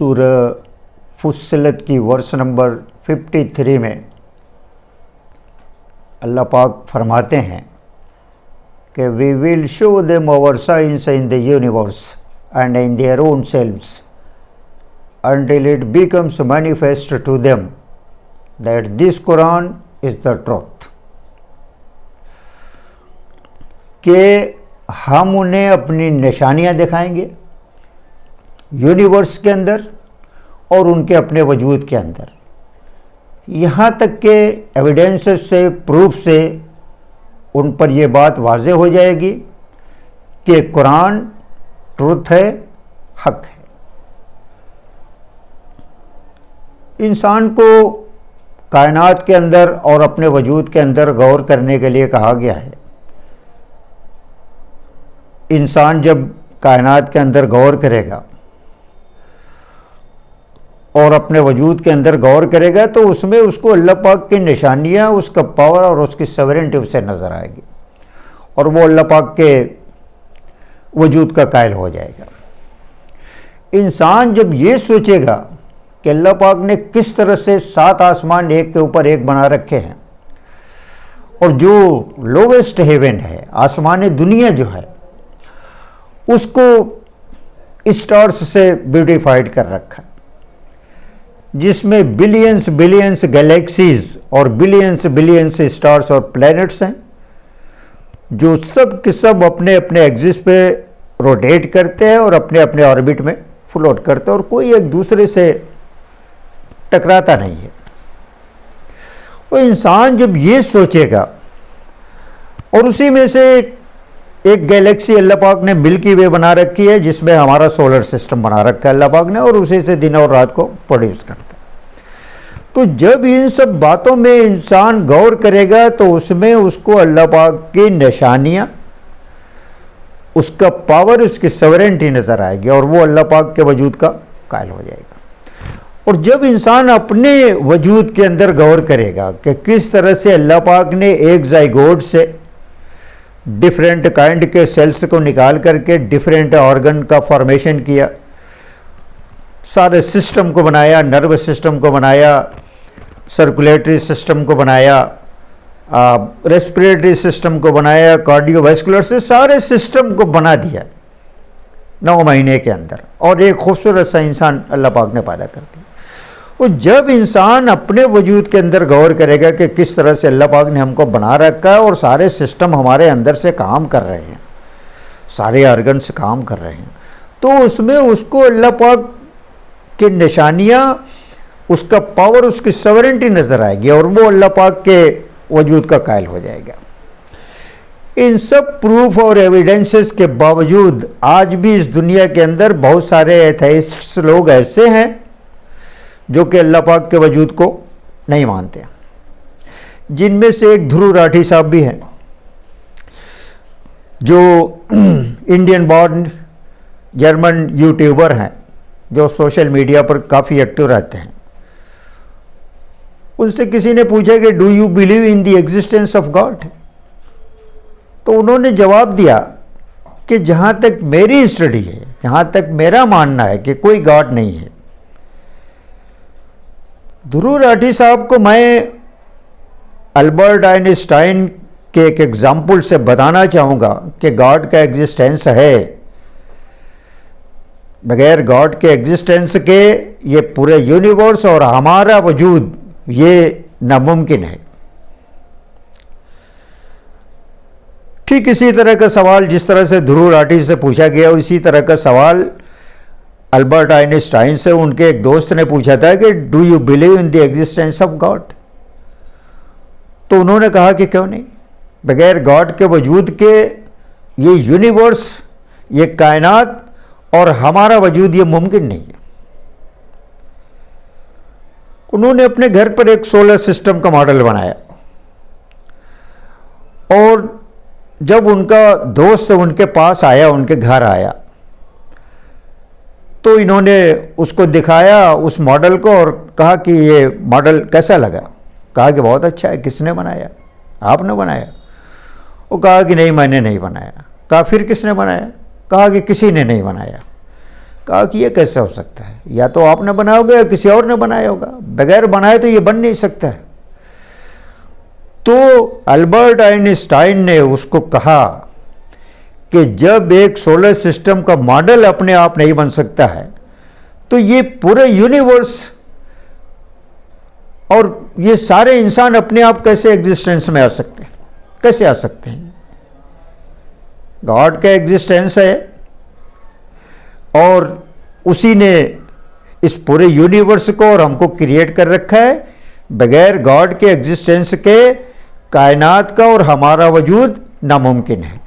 सूरह फुस्सिलत की verse number 53 में अल्लाह पाक फरमाते हैं कि we will show them our science in the universe and in their own selves until it becomes manifest to them that this Quran is the truth। कि हम उन्हें अपनी निशानियां दिखाएंगे यूनिवर्स के अंदर और उनके अपने वजूद के अंदर, यहाँ तक के एविडेंसेस से, प्रूफ से उन पर यह बात वाज़ेह हो जाएगी कि कुरान ट्रुथ है, हक है। इंसान को कायनात के अंदर और अपने वजूद के अंदर गौर करने के लिए कहा गया है। इंसान जब कायनात के अंदर गौर करेगा और अपने वजूद के अंदर गौर करेगा तो उसमें उसको अल्लाह पाक की निशानियाँ, उसका पावर और उसकी सवरेंटी उसे नज़र आएगी और वो अल्लाह पाक के वजूद का कायल हो जाएगा। इंसान जब ये सोचेगा कि अल्लाह पाक ने किस तरह से 7 आसमान एक के ऊपर एक बना रखे हैं और जो लोवेस्ट हेवन है, आसमान दुनिया जो है, उसको स्टार्स से ब्यूटिफाइड कर रखा है, जिसमें बिलियंस बिलियंस गैलेक्सीज और बिलियंस बिलियंस स्टार्स और प्लैनेट्स हैं, जो सब के सब अपने अपने एक्सिस पे रोटेट करते हैं और अपने अपने ऑर्बिट में फ्लोट करते हैं और कोई एक दूसरे से टकराता नहीं है। वो इंसान जब ये सोचेगा और उसी में से एक गैलेक्सी अल्लाह पाक ने मिल्की वे बना रखी है, जिसमें हमारा सोलर सिस्टम बना रखा है अल्लाह पाक ने, और उसी से दिन और रात को प्रोड्यूस करता है। तो जब इन सब बातों में इंसान गौर करेगा तो उसमें उसको अल्लाह पाक की निशानियाँ, उसका पावर, उसकी सवरेंटी नज़र आएगी और वो अल्लाह पाक के वजूद का कायल हो जाएगा। और जब इंसान अपने वजूद के अंदर गौर करेगा कि किस तरह से अल्लाह पाक ने एक जाइगोट से डिफरेंट काइंड के सेल्स को निकाल करके डिफरेंट ऑर्गन का फॉर्मेशन किया, सारे सिस्टम को बनाया, नर्वस सिस्टम को बनाया, सर्कुलेटरी सिस्टम को बनाया, रेस्पिरेटरी सिस्टम को बनाया, कार्डियोवैस्कुलर से सारे सिस्टम को बना दिया 9 महीने के अंदर, और एक खूबसूरत सा इंसान अल्लाह पाक ने पैदा कर दिया। और जब इंसान अपने वजूद के अंदर गौर करेगा कि किस तरह से अल्लाह पाक ने हमको बना रखा है और सारे सिस्टम हमारे अंदर से काम कर रहे हैं, सारे ऑर्गन से काम कर रहे हैं, तो उसमें उसको अल्लाह पाक की निशानियाँ, उसका पावर, उसकी सवरेंटी नज़र आएगी और वो अल्लाह पाक के वजूद का कायल हो जाएगा। इन सब प्रूफ और एविडेंसेस के बावजूद आज भी इस दुनिया के अंदर बहुत सारे एथेइस्ट्स लोग ऐसे हैं जो कि अल्लाह पाक के वजूद को नहीं मानते, जिनमें से एक ध्रुव राठी साहब भी हैं, जो इंडियन बॉर्न जर्मन यूट्यूबर हैं, जो सोशल मीडिया पर काफ़ी एक्टिव रहते हैं। उनसे किसी ने पूछा कि do you believe in the existence of God, तो उन्होंने जवाब दिया कि जहाँ तक मेरी स्टडी है, जहाँ तक मेरा मानना है कि कोई गॉड नहीं है। ध्रुव राठी साहब को मैं अल्बर्ट आइंस्टाइन के एक एग्जाम्पल से बताना चाहूँगा कि गॉड का एग्जिस्टेंस है। बगैर गॉड के एग्जिस्टेंस के ये पूरे यूनिवर्स और हमारा वजूद ये नामुमकिन है। ठीक इसी तरह का सवाल जिस तरह से ध्रुव राठी से पूछा गया, उसी तरह का सवाल अल्बर्ट आइंस्टाइन से उनके एक दोस्त ने पूछा था कि do you believe in the existence of God, तो उन्होंने कहा कि क्यों नहीं, बगैर गॉड के वजूद के ये यूनिवर्स, ये कायनात और हमारा वजूद ये मुमकिन नहीं है। उन्होंने अपने घर पर एक सोलर सिस्टम का मॉडल बनाया और जब उनका दोस्त उनके पास आया, उनके घर आया, तो इन्होंने उसको दिखाया उस मॉडल को और कहा कि ये मॉडल कैसा लगा। कहा कि बहुत अच्छा है। किसने बनाया? आपने बनाया? वो कहा कि नहीं, मैंने नहीं बनाया। कहा फिर किसने बनाया? कहा कि किसी ने नहीं बनाया। कहा कि ये कैसे हो सकता है, या तो आपने बनाया होगा या किसी और ने बनाया होगा, बगैर बनाए तो ये बन नहीं सकता है। तो अल्बर्ट आइंस्टाइन ने उसको कहा कि जब एक सोलर सिस्टम का मॉडल अपने आप नहीं बन सकता है तो ये पूरे यूनिवर्स और ये सारे इंसान अपने आप कैसे एग्जिस्टेंस में आ सकते हैं, कैसे आ सकते हैं। गॉड का एग्जिस्टेंस है और उसी ने इस पूरे यूनिवर्स को और हमको क्रिएट कर रखा है। बगैर गॉड के एग्जिस्टेंस के कायनात का और हमारा वजूद नामुमकिन है।